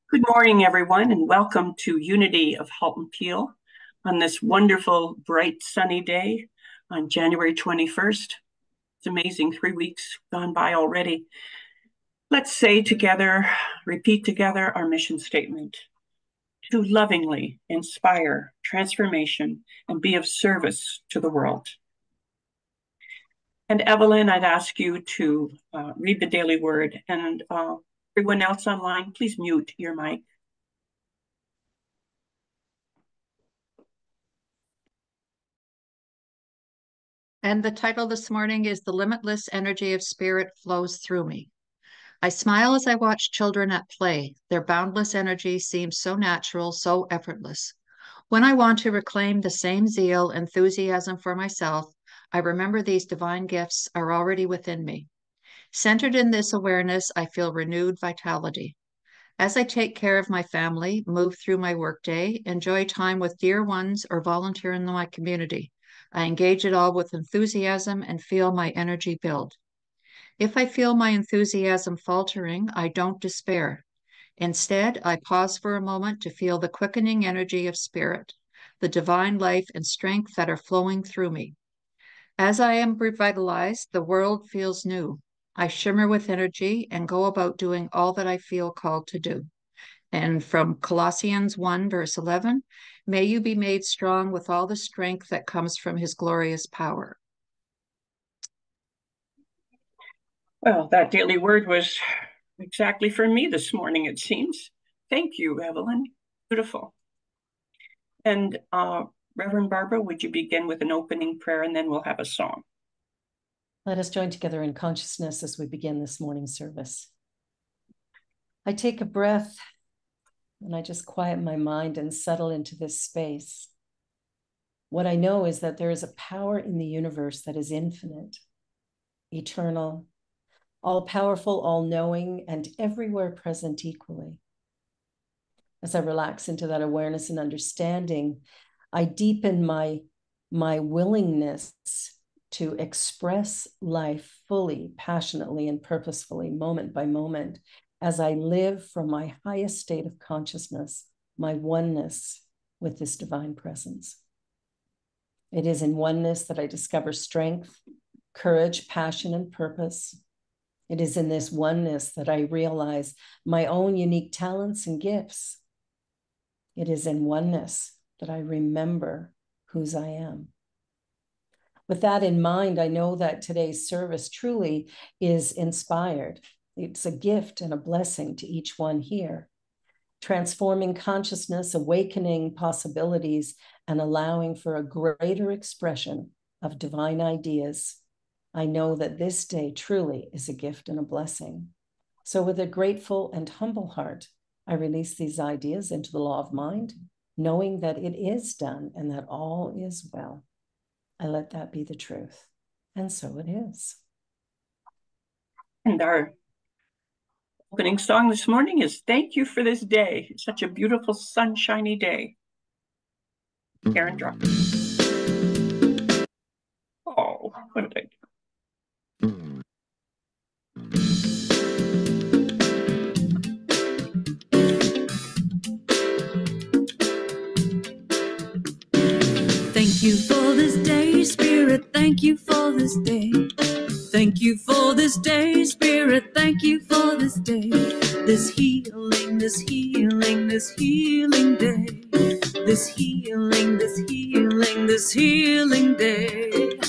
Good morning, everyone, and welcome to Unity of Halton Peel on this wonderful, bright, sunny day on January 21st. It's amazing, 3 weeks gone by already. Let's say together, repeat together our mission statement: to lovingly inspire transformation and be of service to the world. And Evelyn, I'd ask you to read the daily word, and everyone else online, please mute your mic. And the title this morning is "The Limitless Energy of Spirit Flows Through Me." I smile as I watch children at play. Their boundless energy seems so natural, so effortless. When I want to reclaim the same zeal, enthusiasm for myself, I remember these divine gifts are already within me. Centered in this awareness, I feel renewed vitality. As I take care of my family, move through my workday, enjoy time with dear ones, or volunteer in my community, I engage it all with enthusiasm and feel my energy build. If I feel my enthusiasm faltering, I don't despair. Instead, I pause for a moment to feel the quickening energy of spirit, the divine life and strength that are flowing through me. As I am revitalized, the world feels new. I shimmer with energy and go about doing all that I feel called to do. And from Colossians 1, verse 11, may you be made strong with all the strength that comes from his glorious power. Well, that daily word was exactly for me this morning, it seems. Thank you, Evelyn. Beautiful. And Reverend Barbara, would you begin with an opening prayer, and then we'll have a song. Let us join together in consciousness as we begin this morning's service. I take a breath and I just quiet my mind and settle into this space. What I know is that there is a power in the universe that is infinite, eternal, all-powerful, all-knowing, and everywhere present equally. As I relax into that awareness and understanding, I deepen my willingness to express life fully, passionately, and purposefully, moment by moment, as I live from my highest state of consciousness, my oneness with this divine presence. It is in oneness that I discover strength, courage, passion, and purpose. It is in this oneness that I realize my own unique talents and gifts. It is in oneness that I remember whose I am. With that in mind, I know that today's service truly is inspired. It's a gift and a blessing to each one here, transforming consciousness, awakening possibilities, and allowing for a greater expression of divine ideas. I know that this day truly is a gift and a blessing. So with a grateful and humble heart, I release these ideas into the law of mind, knowing that it is done and that all is well. I let that be the truth. And so it is. And our opening song this morning is "Thank You for This Day." It's such a beautiful, sunshiny day. Karen, drop it. Oh, what did I do? Thank you for this day, Spirit. Thank you for this day. Thank you for this day, Spirit. Thank you for this day. This healing, this healing, this healing day. This healing, this healing, this healing day.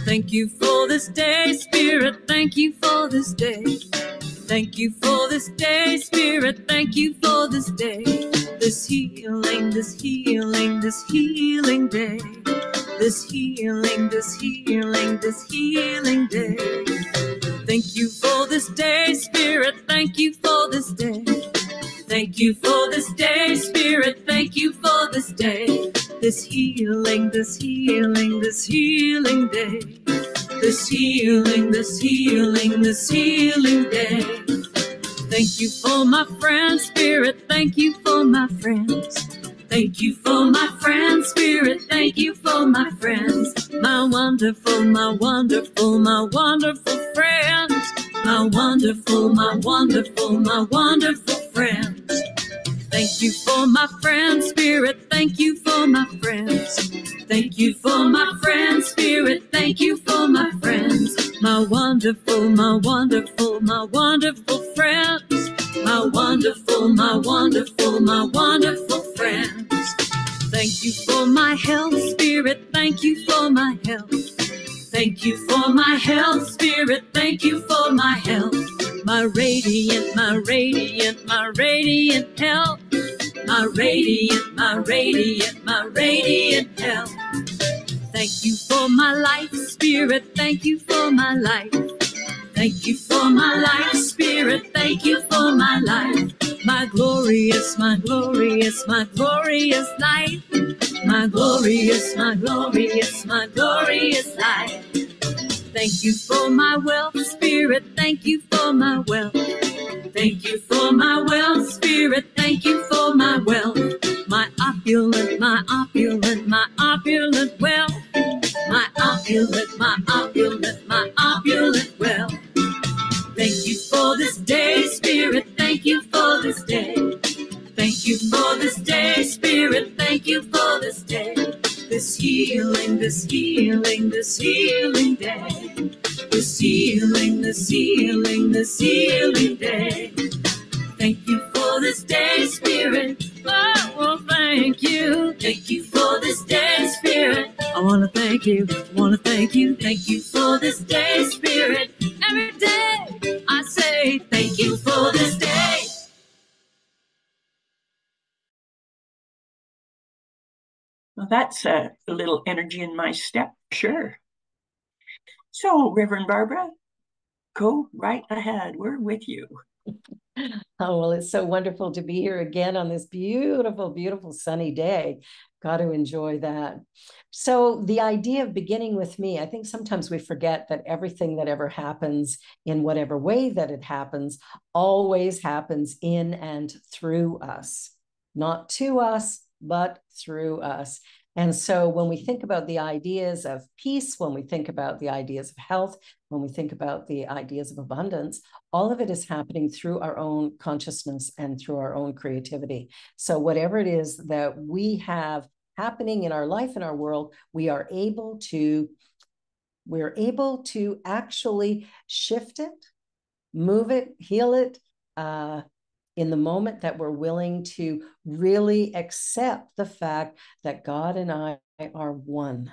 Thank you for this day, Spirit. Thank you for this day. Thank you for this day, Spirit. Thank you for this day. This healing, this healing, this healing day. This healing, this healing, this healing day. Thank you for this day, Spirit. Thank you for this day. Thank you for this day, Spirit. Thank you for this day. This healing, this healing, this healing day. This healing, this healing, this healing day. Thank you for my friends, Spirit. Thank you for my friends. Thank you for my friends, Spirit. Thank you for my friends. My wonderful, my wonderful, my wonderful friends. My wonderful, my wonderful, my wonderful friends. Thank you for my friends, Spirit. Thank you for my friends. Thank you for my friends, Spirit. Thank you for my friends. My wonderful, my wonderful, my wonderful friends. My wonderful, my wonderful, my wonderful friends. Thank you for my health, Spirit. Thank you for my health. Thank you for my health, Spirit. Thank you for my health. My radiant, my radiant, my radiant health. My radiant, my radiant, my radiant health. Thank you for my life, Spirit. Thank you for my life. Thank you for my life, Spirit. Thank you for my life. My glorious, my glorious, my glorious life. My glorious, my glorious, my glorious life. Thank you for my wealth, Spirit. Thank you for my wealth. Thank you for my wealth, Spirit. Thank you for my wealth. My opulent, my opulent, my opulent wealth. My opulent, my opulent, my opulent wealth. Thank you for this day, Spirit. Thank you for this day. Thank you for this day, Spirit. Thank you for this day. This healing, this healing, this healing day. This healing, this healing, this healing day. Thank you for this day, Spirit. Oh, well, thank you. Thank you for this day, Spirit. I want to thank you. I want to thank you. Thank you for this day, Spirit. Every day I say thank you for this day. Well, that's a little energy in my step, sure. So, Reverend Barbara, go right ahead. We're with you. Oh, well, it's so wonderful to be here again on this beautiful, beautiful sunny day. Got to enjoy that. So the idea of beginning with me, I think sometimes we forget that everything that ever happens in whatever way that it happens always happens in and through us, not to us, but through us. And so when we think about the ideas of peace, when we think about the ideas of health, when we think about the ideas of abundance, all of it is happening through our own consciousness and through our own creativity. So whatever it is that we have happening in our life, in our world, we're able to actually shift it, move it, heal it, in the moment that we're willing to really accept the fact that God and I are one,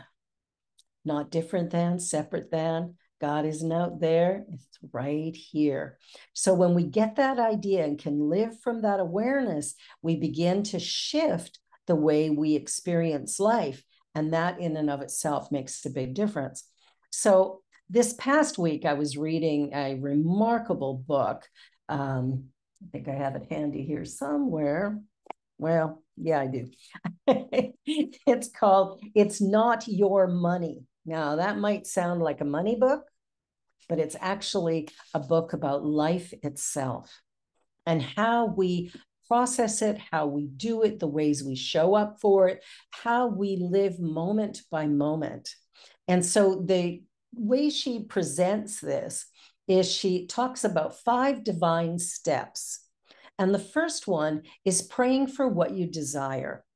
not different than, separate than. God isn't out there, it's right here. So when we get that idea and can live from that awareness, we begin to shift the way we experience life. And that in and of itself makes a big difference. So this past week, I was reading a remarkable book. I think I have it handy here somewhere. Well, yeah, I do. It's called It's Not Your Money. Now, that might sound like a money book, but it's actually a book about life itself and how we process it, how we do it, the ways we show up for it, how we live moment by moment. And so the way she presents this is she talks about 5 divine steps. And the first one is praying for what you desire.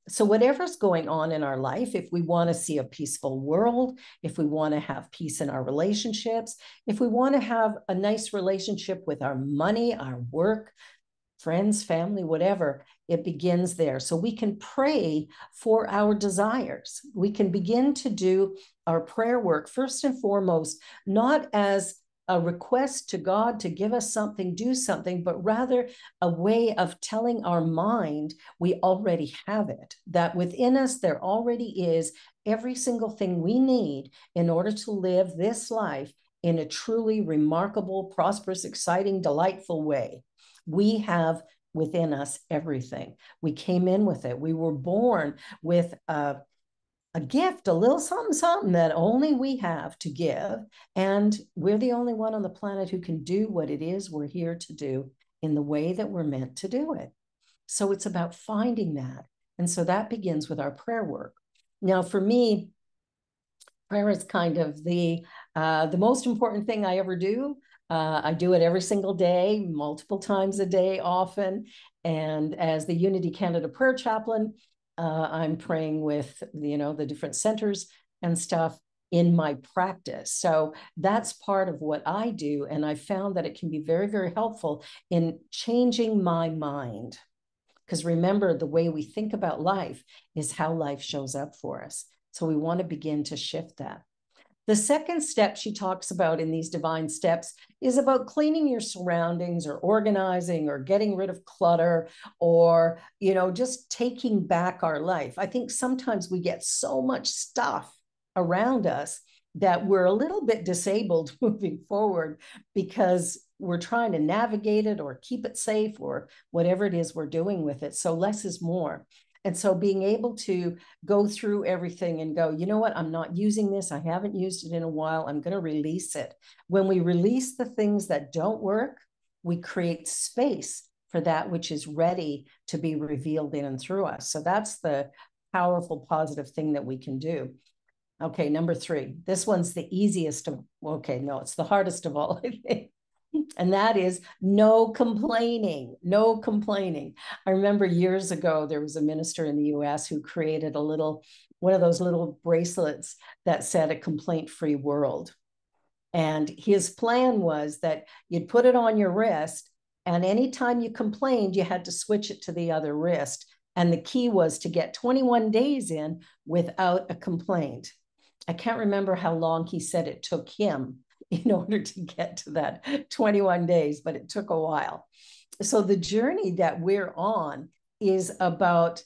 So whatever's going on in our life, if we want to see a peaceful world, if we want to have peace in our relationships, if we want to have a nice relationship with our money, our work, friends, family, whatever, it begins there. So we can pray for our desires. We can begin to do our prayer work first and foremost, not as a request to God to give us something, do something, but rather a way of telling our mind we already have it, that within us there already is every single thing we need in order to live this life in a truly remarkable, prosperous, exciting, delightful way. We have within us everything. We came in with it. We were born with a gift, a little something, something that only we have to give. And we're the only one on the planet who can do what it is we're here to do in the way that we're meant to do it. So it's about finding that. And so that begins with our prayer work. Now, for me, prayer is kind of the most important thing I ever do. I do it every single day, multiple times a day, often. And as the Unity Canada Prayer Chaplain, I'm praying with, the different centers and stuff in my practice. So that's part of what I do. And I found that it can be very, very helpful in changing my mind. Because remember, the way we think about life is how life shows up for us. So we want to begin to shift that. The second step she talks about in these divine steps is about cleaning your surroundings or organizing or getting rid of clutter or, just taking back our life. I think sometimes we get so much stuff around us that we're a little bit disabled moving forward because we're trying to navigate it or keep it safe or whatever it is we're doing with it. So less is more. And so being able to go through everything and go, you know what, I'm not using this. I haven't used it in a while. I'm going to release it. When we release the things that don't work, we create space for that which is ready to be revealed in and through us. So that's the powerful, positive thing that we can do. Okay, number 3. This one's the easiest of, okay, no, it's the hardest of all, I think. And that is no complaining, no complaining. I remember years ago, there was a minister in the US who created one of those little bracelets that said a complaint-free world. And his plan was that you'd put it on your wrist, and anytime you complained, you had to switch it to the other wrist. And the key was to get 21 days in without a complaint. I can't remember how long he said it took him in order to get to that 21 days, but it took a while. So the journey that we're on is about,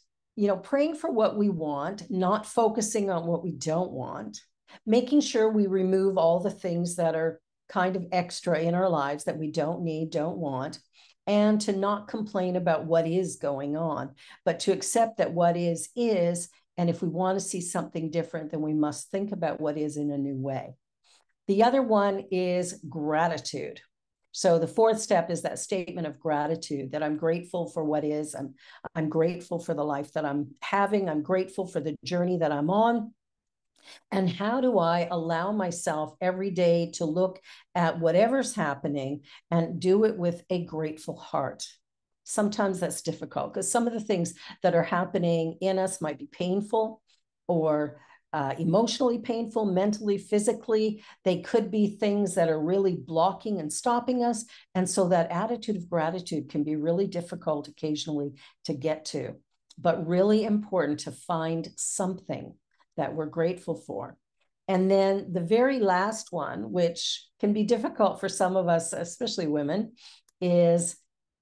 praying for what we want, not focusing on what we don't want, making sure we remove all the things that are kind of extra in our lives that we don't need, don't want, and to not complain about what is going on, but to accept that what is. And if we want to see something different, then we must think about what is in a new way. The other one is gratitude. So the 4th step is that statement of gratitude, that I'm grateful for what is. I'm grateful for the life that I'm having. I'm grateful for the journey that I'm on. And how do I allow myself every day to look at whatever's happening and do it with a grateful heart? Sometimes that's difficult because some of the things that are happening in us might be painful or emotionally painful, mentally, physically. They could be things that are really blocking and stopping us. And so that attitude of gratitude can be really difficult occasionally to get to, but really important to find something that we're grateful for. And then the very last one, which can be difficult for some of us, especially women, is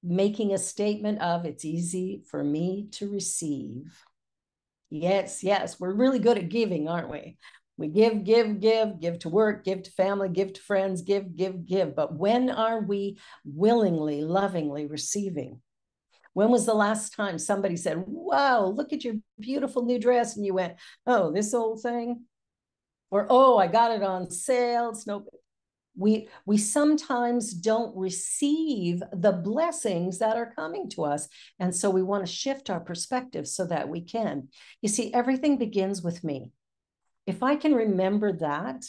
making a statement of, it's easy for me to receive. Yes, we're really good at giving, aren't we? We give to work, give to family, give to friends, give. But when are we willingly, lovingly receiving? When was the last time somebody said, wow, look at your beautiful new dress? And you went, oh, this old thing? Or, oh, I got it on sale. It's no, we sometimes don't receive the blessings that are coming to us. And so we want to shift our perspective so that we can. You see, everything begins with me. If I can remember that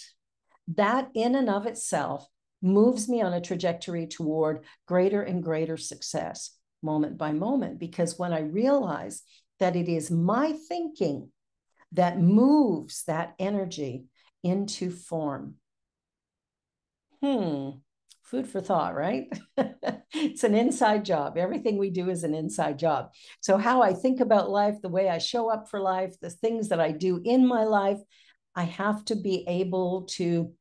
in and of itself moves me on a trajectory toward greater and greater success, moment by moment. Because when I realize that it is my thinking that moves that energy into form. Food for thought, right? It's an inside job. Everything we do is an inside job. So how I think about life, the way I show up for life, the things that I do in my life, I have to be able to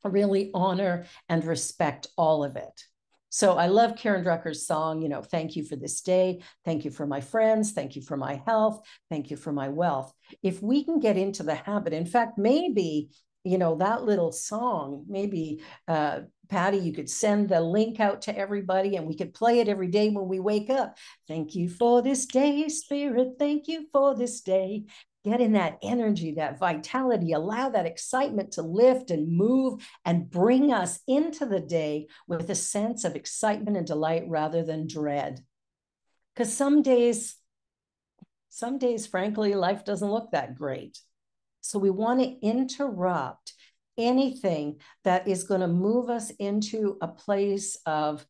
really honor and respect all of it. So I love Karen Drucker's song, thank you for this day. Thank you for my friends. Thank you for my health. Thank you for my wealth. If we can get into the habit, in fact, maybe, that little song, maybe, Patty, you could send the link out to everybody and we could play it every day when we wake up. Thank you for this day, Spirit. Thank you for this day. Get in that energy, that vitality, allow that excitement to lift and move and bring us into the day with a sense of excitement and delight rather than dread. Because some days, frankly, life doesn't look that great. So we want to interrupt anything that is going to move us into a place of,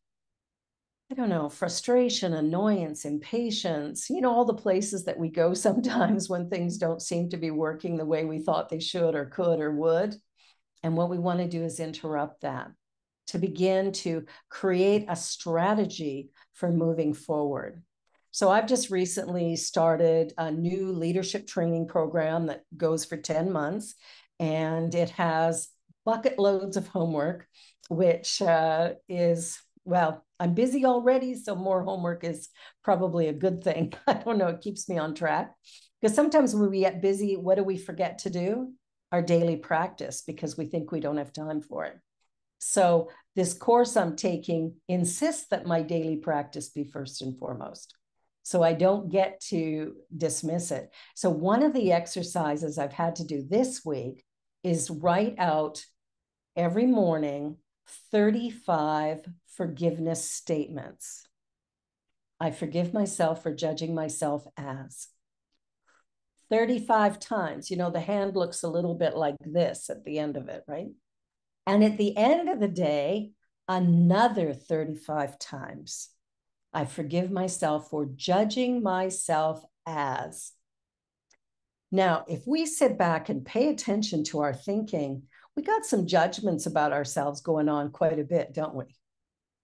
I don't know, frustration, annoyance, impatience, all the places that we go sometimes when things don't seem to be working the way we thought they should or could or would. And what we want to do is interrupt that, to begin to create a strategy for moving forward. So I've just recently started a new leadership training program that goes for 10 months, and it has bucket loads of homework, which is, well, I'm busy already, so more homework is probably a good thing. I don't know, it keeps me on track. Because sometimes when we get busy, what do we forget to do? Our daily practice, because we think we don't have time for it. So this course I'm taking insists that my daily practice be first and foremost. So I don't get to dismiss it. So one of the exercises I've had to do this week is write out every morning 35 forgiveness statements. I forgive myself for judging myself as. 35 times. The hand looks a little bit like this at the end of it, right? And at the end of the day, another 35 times. I forgive myself for judging myself as. Now, if we sit back and pay attention to our thinking, we got some judgments about ourselves going on quite a bit, don't we?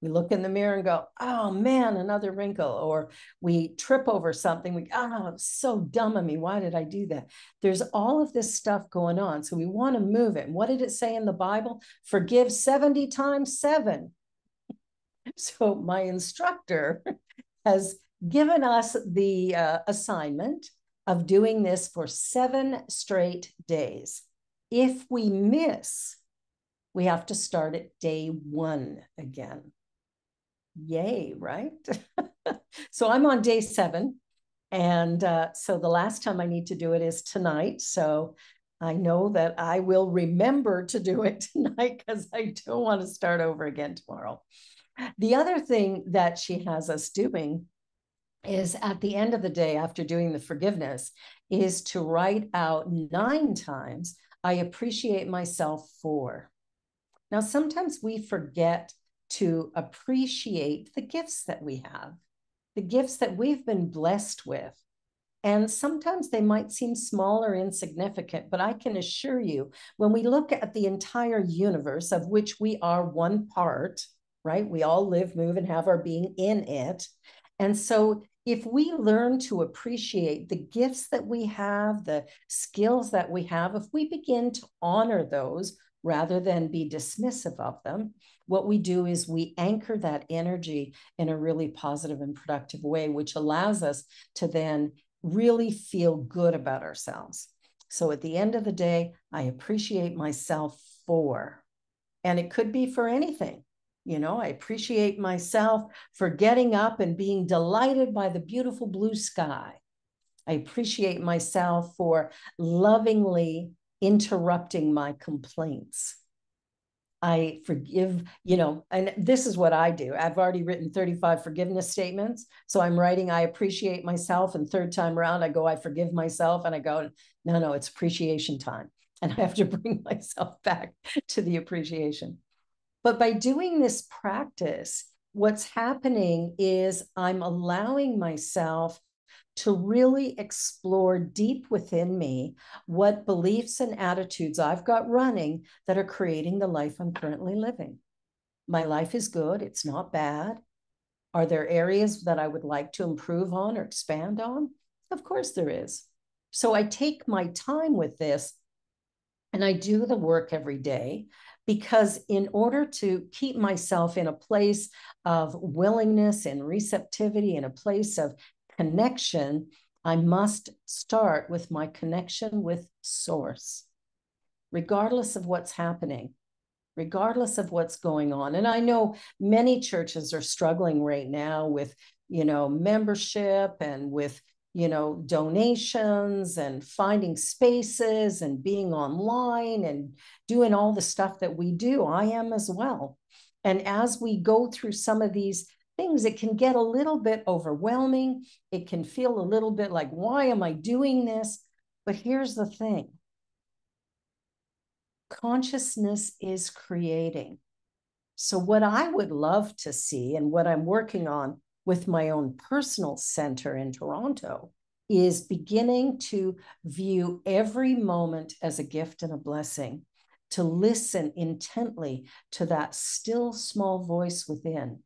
We look in the mirror and go, oh man, another wrinkle. Or we trip over something. It's so dumb of me. Why did I do that? There's all of this stuff going on. So we want to move it. And what did it say in the Bible? Forgive 70 times 7. So my instructor has given us the assignment of doing this for 7 straight days. If we miss, we have to start at day 1 again. Yay, right? So I'm on day 7. And so the last time I need to do it is tonight. So I know that I will remember to do it tonight because I don't want to start over again tomorrow. The other thing that she has us doing is at the end of the day, after doing the forgiveness, is to write out 9 times, I appreciate myself for. Now, sometimes we forget to appreciate the gifts that we have, the gifts that we've been blessed with. And sometimes they might seem small or insignificant, but I can assure you, when we look at the entire universe of which we are one part, right? We all live, move, and have our being in it. And so if we learn to appreciate the gifts that we have, the skills that we have, if we begin to honor those rather than be dismissive of them, what we do is we anchor that energy in a really positive and productive way, which allows us to then really feel good about ourselves. So at the end of the day, I appreciate myself for, and it could be for anything. I appreciate myself for getting up and being delighted by the beautiful blue sky. I appreciate myself for lovingly interrupting my complaints. I forgive, and this is what I do. I've already written 35 forgiveness statements. So I'm writing, I appreciate myself. And 3rd time around, I go, I forgive myself. And I go, no, it's appreciation time. And I have to bring myself back to the appreciation. But by doing this practice, what's happening is I'm allowing myself to really explore deep within me what beliefs and attitudes I've got running that are creating the life I'm currently living. My life is good. It's not bad. Are there areas that I would like to improve on or expand on? Of course there is. So I take my time with this and I do the work every day, because in order to keep myself in a place of willingness and receptivity, in a place of connection, I must start with my connection with Source, regardless of what's happening, regardless of what's going on. And I know many churches are struggling right now with, membership and with, donations and finding spaces and being online and doing all the stuff that we do. I am as well. And as we go through some of these things, it can get a little bit overwhelming. It can feel a little bit like, why am I doing this? But here's the thing. consciousness is creating. So what I would love to see, and what I'm working on with my own personal center in Toronto, is beginning to view every moment as a gift and a blessing, to listen intently to that still small voice within,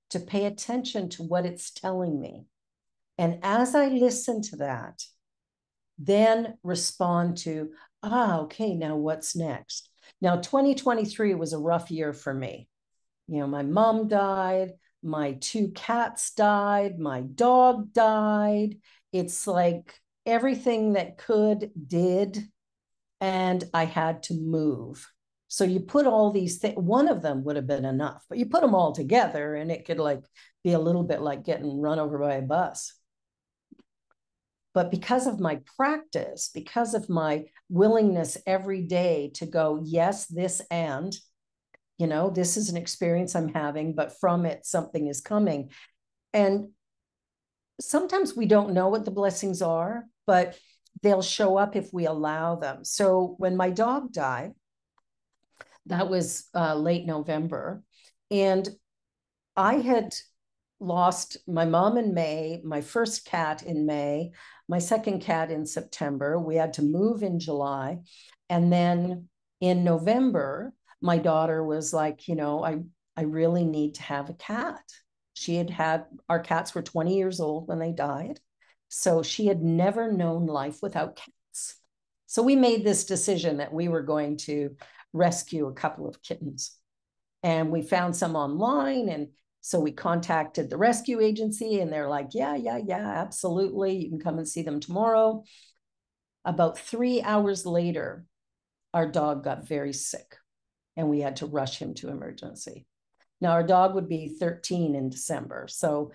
to pay attention to what it's telling me. And as I listen to that, then respond to, okay, now what's next? Now, 2023 was a rough year for me. You know, my mom died, my 2 cats died, my dog died. It's like everything that could, did, and I had to move. So you put all these things, one of them would have been enough, but you put them all together and it could like be a little bit like getting run over by a bus. But because of my practice, because of my willingness every day to go, yes, this and, you know, this is an experience I'm having, but from it, something is coming. And sometimes we don't know what the blessings are, but they'll show up if we allow them. So when my dog died, that was late November. And I had lost my mom in May, my first cat in May, my second cat in September. We had to move in July. And then in November, my daughter was like, you know, I really need to have a cat. Our cats were 20 years old when they died. So she had never known life without cats. So we made this decision that we were going to rescue a couple of kittens. And we found some online. And so we contacted the rescue agency and they're like, yeah, absolutely. You can come and see them tomorrow. About 3 hours later, our dog got very sick and we had to rush him to emergency. Now our dog would be 13 in December. So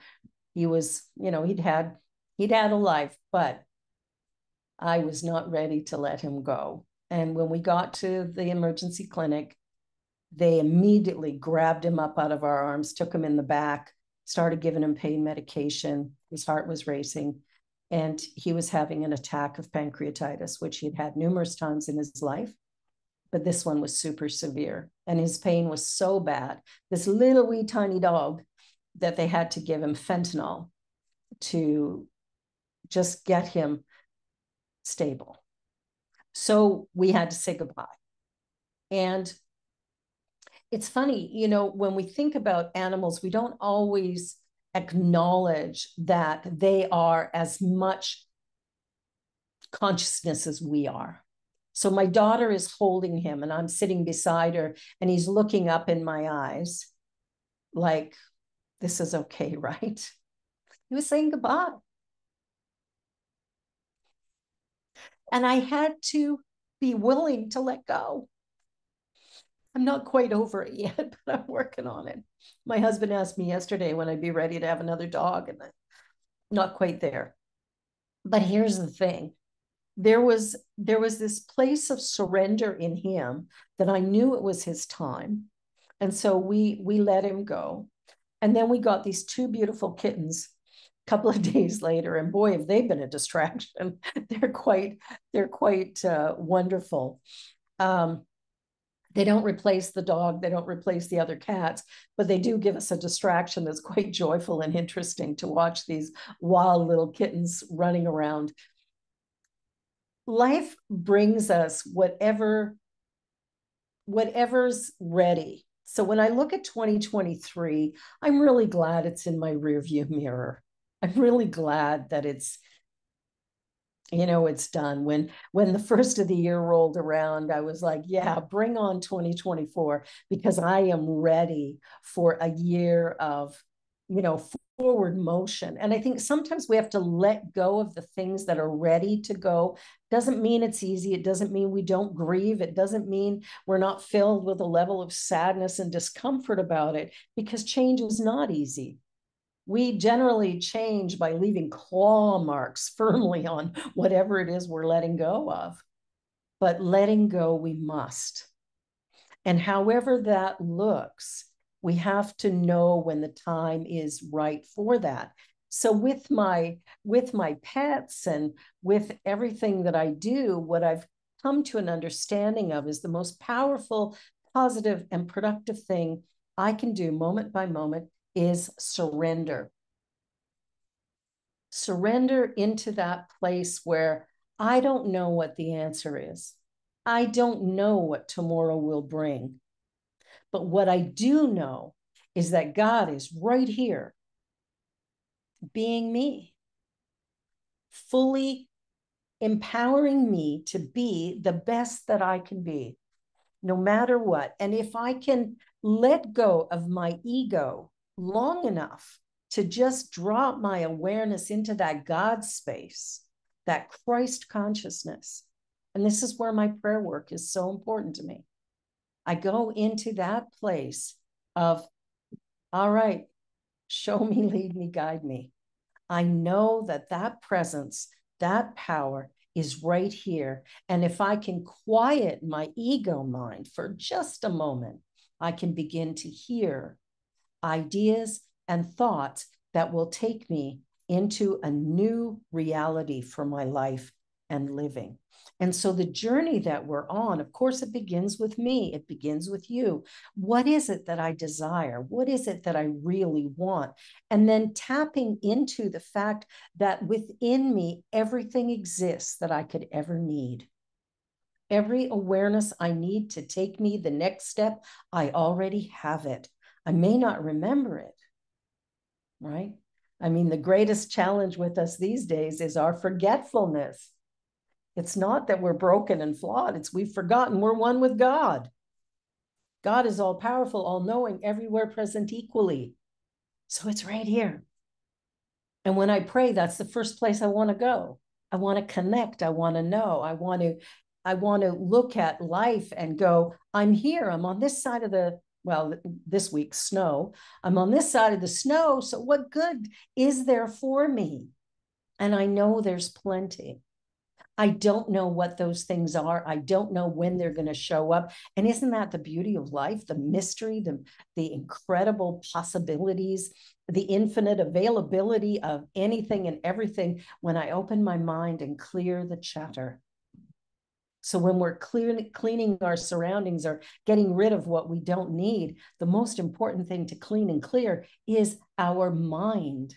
he was, you know, he'd had a life, but I was not ready to let him go. And when we got to the emergency clinic, they immediately grabbed him up out of our arms, took him in the back, started giving him pain medication. His heart was racing, and he was having an attack of pancreatitis, which he'd had numerous times in his life. But this one was super severe, and his pain was so bad. This little wee tiny dog that they had to give him fentanyl to just get him stable. So we had to say goodbye. And it's funny, you know, when we think about animals, we don't always acknowledge that they are as much consciousness as we are. So my daughter is holding him and I'm sitting beside her and he's looking up in my eyes like, this is okay, right? He was saying goodbye. And I had to be willing to let go. I'm not quite over it yet, but I'm working on it. My husband asked me yesterday when I'd be ready to have another dog, and I'm not quite there. But here's the thing. There was this place of surrender in him that I knew it was his time. And so we let him go. And then we got these 2 beautiful kittens a couple of days later. And boy, have they been a distraction. They're quite wonderful. They don't replace the dog. They don't replace the other cats, but they do give us a distraction that's quite joyful and interesting to watch these wild little kittens running around. Life brings us whatever's ready. So when I look at 2023, I'm really glad it's in my rearview mirror. I'm really glad that it's done. When the first of the year rolled around, I was like, yeah, bring on 2024, because I am ready for a year of, forward motion. And I think sometimes we have to let go of the things that are ready to go. Doesn't mean it's easy. It doesn't mean we don't grieve. It doesn't mean we're not filled with a level of sadness and discomfort about it, because change is not easy. We generally change by leaving claw marks firmly on whatever it is we're letting go of. But letting go, we must. And however that looks, we have to know when the time is right for that. So with my pets and with everything that I do, what I've come to an understanding of is the most powerful, positive, and productive thing I can do moment by moment is surrender. Surrender into that place where I don't know what the answer is. I don't know what tomorrow will bring. But what I do know is that God is right here, being me, fully empowering me to be the best that I can be, no matter what. And if I can let go of my ego long enough to just drop my awareness into that God space, that Christ consciousness, and this is where my prayer work is so important to me. I go into that place of, all right, show me, lead me, guide me. I know that that presence, that power is right here. And if I can quiet my ego mind for just a moment, I can begin to hear ideas and thoughts that will take me into a new reality for my life and living. And so the journey that we're on, of course, it begins with me. It begins with you. What is it that I desire? What is it that I really want? And then tapping into the fact that within me, everything exists that I could ever need. Every awareness I need to take me the next step, I already have it. I may not remember it, right? I mean, the greatest challenge with us these days is our forgetfulness. It's not that we're broken and flawed. It's we've forgotten we're one with God. God is all powerful, all knowing, everywhere present equally. So it's right here. And when I pray, that's the first place I want to go. I want to connect. I want to know. I want to look at life and go, I'm here. I'm on this side of the, well, this week's snow. I'm on this side of the snow. So what good is there for me? And I know there's plenty. I don't know what those things are. I don't know when they're going to show up. And isn't that the beauty of life? The mystery, the incredible possibilities, the infinite availability of anything and everything when I open my mind and clear the chatter. So when we're cleaning our surroundings or getting rid of what we don't need, the most important thing to clean and clear is our mind.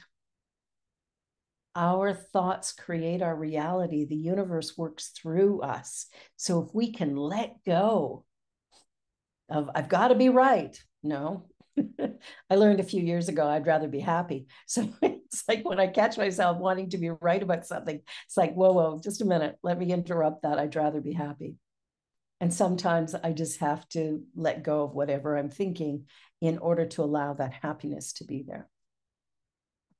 Our thoughts create our reality. The universe works through us. So if we can let go of, I've got to be right. No, I learned a few years ago, I'd rather be happy. So it's like when I catch myself wanting to be right about something, it's like, whoa, just a minute. Let me interrupt that. I'd rather be happy. And sometimes I just have to let go of whatever I'm thinking in order to allow that happiness to be there.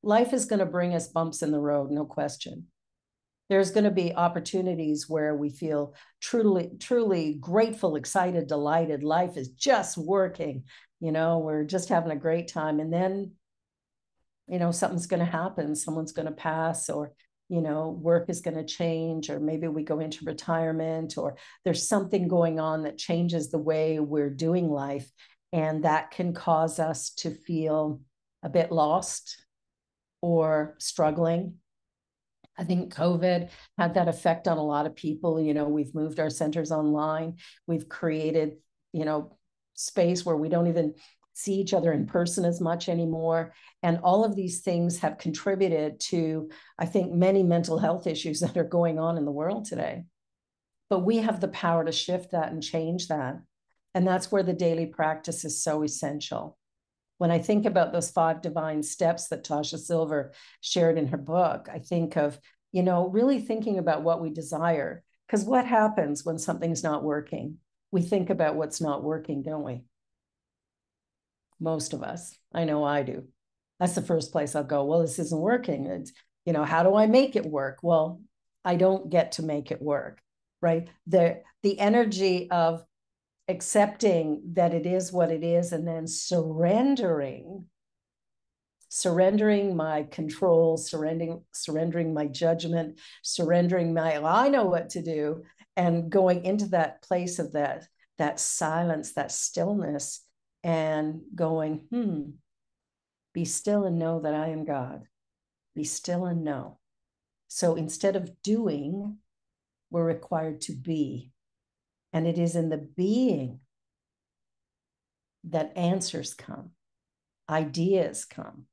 Life is going to bring us bumps in the road, no question. There's going to be opportunities where we feel truly, truly grateful, excited, delighted. Life is just working. We're just having a great time. And then, something's going to happen. Someone's going to pass, or, work is going to change, or maybe we go into retirement, or there's something going on that changes the way we're doing life. And that can cause us to feel a bit lost or struggling. I think COVID had that effect on a lot of people. We've moved our centers online. We've created, space where we don't even see each other in person as much anymore. And all of these things have contributed to, I think, many mental health issues that are going on in the world today. But we have the power to shift that and change that. And that's where the daily practice is so essential. When I think about those 5 divine steps that Tasha Silver shared in her book, I think of, really thinking about what we desire. Because what happens when something's not working? We think about what's not working, don't we? Most of us. I know I do. That's the first place I'll go, well, this isn't working. It's, how do I make it work? Well, I don't get to make it work, right? The energy of accepting that it is what it is, and then surrendering my control, surrendering my judgment, surrendering I know what to do, and going into that place of that silence, that stillness, and going, be still and know that I am God. Be still and know. So instead of doing, we're required to be. And it is in the being that answers come, ideas come,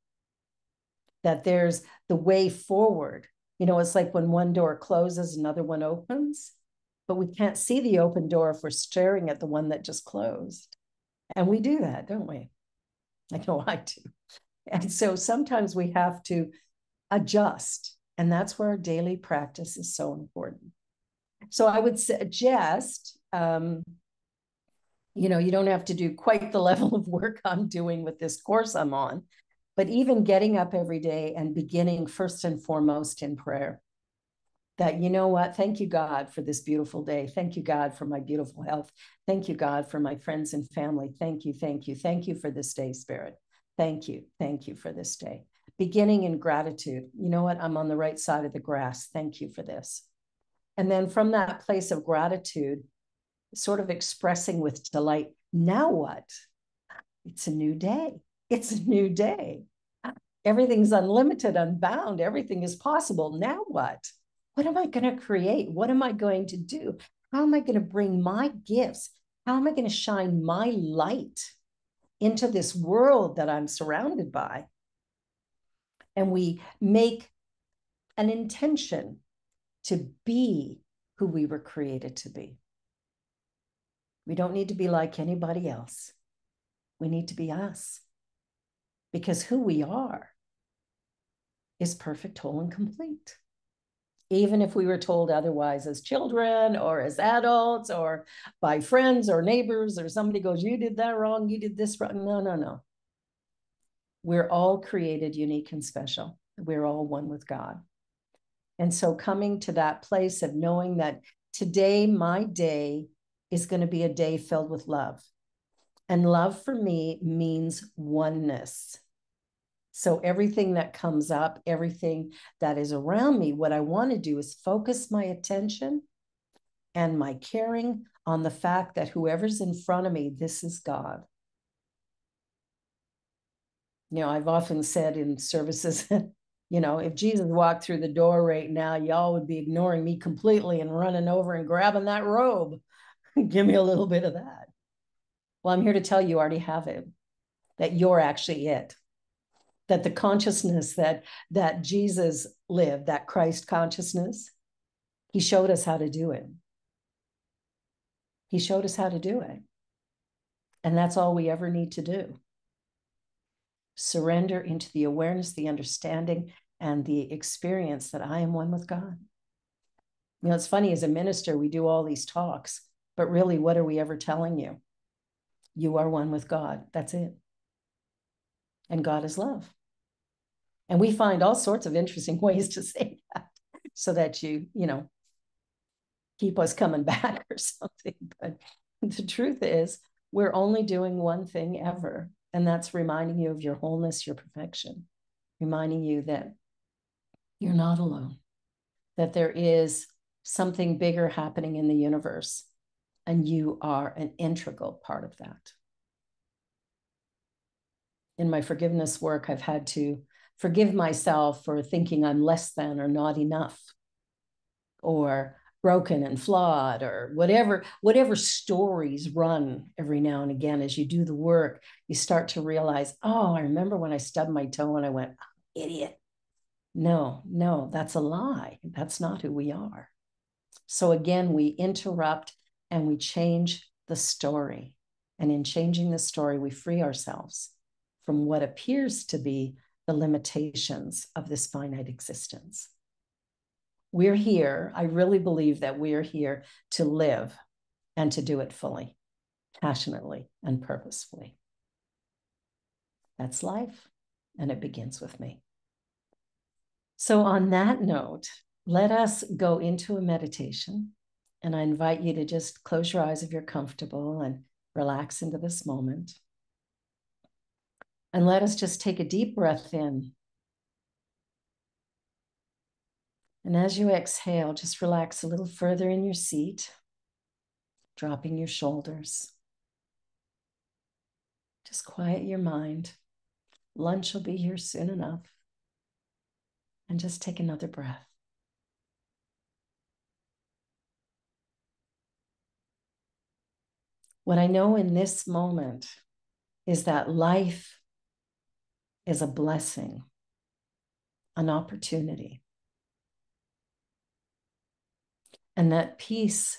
that there's the way forward. You know, it's like when one door closes, another one opens, but we can't see the open door if we're staring at the one that just closed. And we do that, don't we? I know I do. And so sometimes we have to adjust. And that's where our daily practice is so important. So I would suggest, you know, you don't have to do quite the level of work I'm doing with this course I'm on, but even getting up every day and beginning first and foremost in prayer. That, you know what, thank you, God, for this beautiful day. Thank you, God, for my beautiful health. Thank you, God, for my friends and family. Thank you, thank you. Thank you for this day, Spirit. Thank you for this day. Beginning in gratitude. You know what, I'm on the right side of the grass. Thank you for this. And then from that place of gratitude, sort of expressing with delight, now what? It's a new day. It's a new day. Everything's unlimited, unbound. Everything is possible. Now what? What am I going to create? What am I going to do? How am I going to bring my gifts? How am I going to shine my light into this world that I'm surrounded by? And we make an intention to be who we were created to be. We don't need to be like anybody else. We need to be us. Because who we are is perfect, whole, and complete. Even if we were told otherwise as children or as adults or by friends or neighbors, or somebody goes, you did that wrong, you did this wrong. No, no, no. We're all created unique and special. We're all one with God. And so coming to that place of knowing that today, my day is going to be a day filled with love. And love for me means oneness. So everything that comes up, everything that is around me, what I want to do is focus my attention and my caring on the fact that whoever's in front of me, this is God. You know, I've often said in services, you know, if Jesus walked through the door right now, y'all would be ignoring me completely and running over and grabbing that robe. Give me a little bit of that. Well, I'm here to tell you already have it, that you're actually it. That the consciousness that Jesus lived, that Christ consciousness, he showed us how to do it. He showed us how to do it. And that's all we ever need to do. Surrender into the awareness, the understanding, and the experience that I am one with God. You know, it's funny, as a minister, we do all these talks, but really, what are we ever telling you? You are one with God. That's it. And God is love. And we find all sorts of interesting ways to say that so that you know, keep us coming back or something. But the truth is, we're only doing one thing ever, and that's reminding you of your wholeness, your perfection, reminding you that you're not alone, that there is something bigger happening in the universe, and you are an integral part of that. In my forgiveness work, I've had to forgive myself for thinking I'm less than or not enough or broken and flawed or whatever stories run every now and again. As you do the work, you start to realize, oh, I remember when I stubbed my toe and I went, oh, idiot. No, that's a lie. That's not who we are. So again, we interrupt and we change the story. And in changing the story, we free ourselves from what appears to be the limitations of this finite existence. We're here. I really believe that we're here to live and to do it fully, passionately, and purposefully. That's life, and it begins with me. So on that note, let us go into a meditation, and I invite you to just close your eyes if you're comfortable and relax into this moment. And let us just take a deep breath in. And as you exhale, just relax a little further in your seat, dropping your shoulders. Just quiet your mind. Lunch will be here soon enough. And just take another breath. What I know in this moment is that life is a blessing, an opportunity, and that peace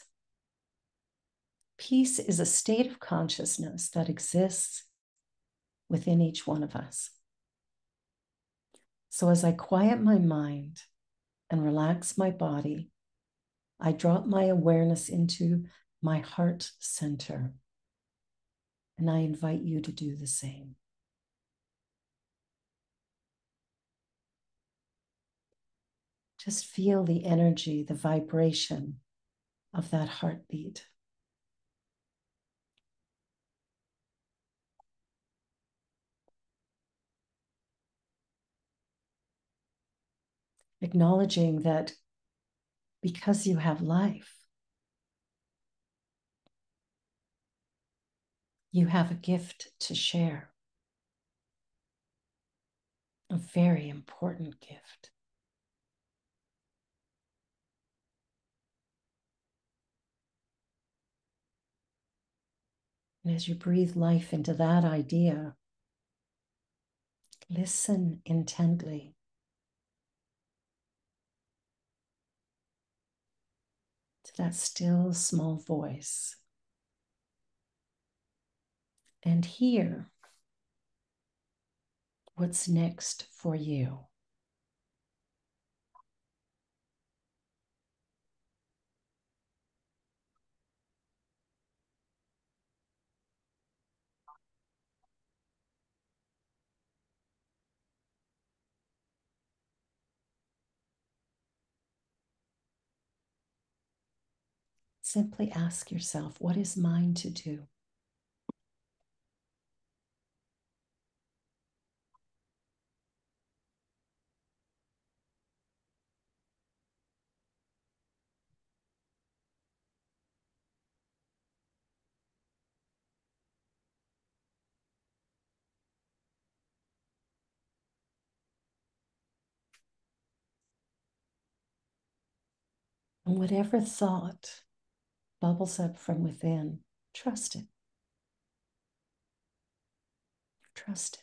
is a state of consciousness that exists within each one of us. So as I quiet my mind and relax my body, I drop my awareness into my heart center, and I invite you to do the same. Just feel the energy, the vibration of that heartbeat. Acknowledging that because you have life, you have a gift to share, a very important gift. And as you breathe life into that idea, listen intently. To that still small voice. And hear what's next for you. Simply ask yourself, what is mine to do? And whatever thought bubbles up from within, trust it. Trust it.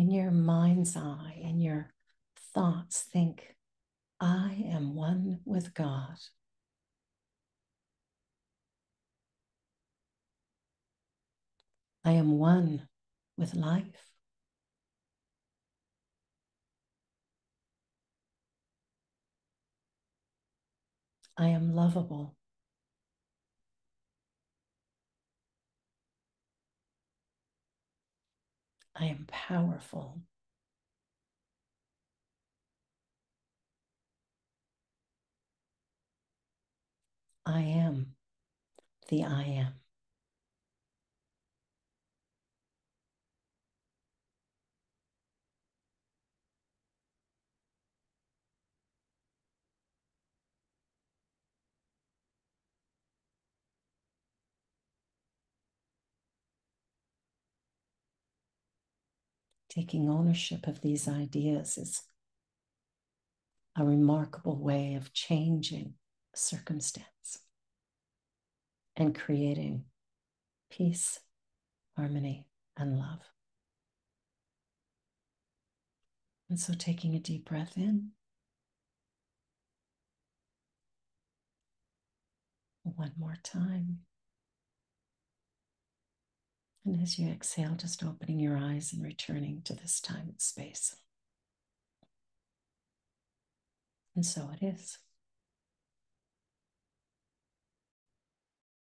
In your mind's eye, in your thoughts, think, I am one with God. I am one with life. I am lovable. I am powerful. I am the I am. Taking ownership of these ideas is a remarkable way of changing a circumstance and creating peace, harmony, and love. And so taking a deep breath in. One more time. And as you exhale, just opening your eyes and returning to this time and space. And so it is.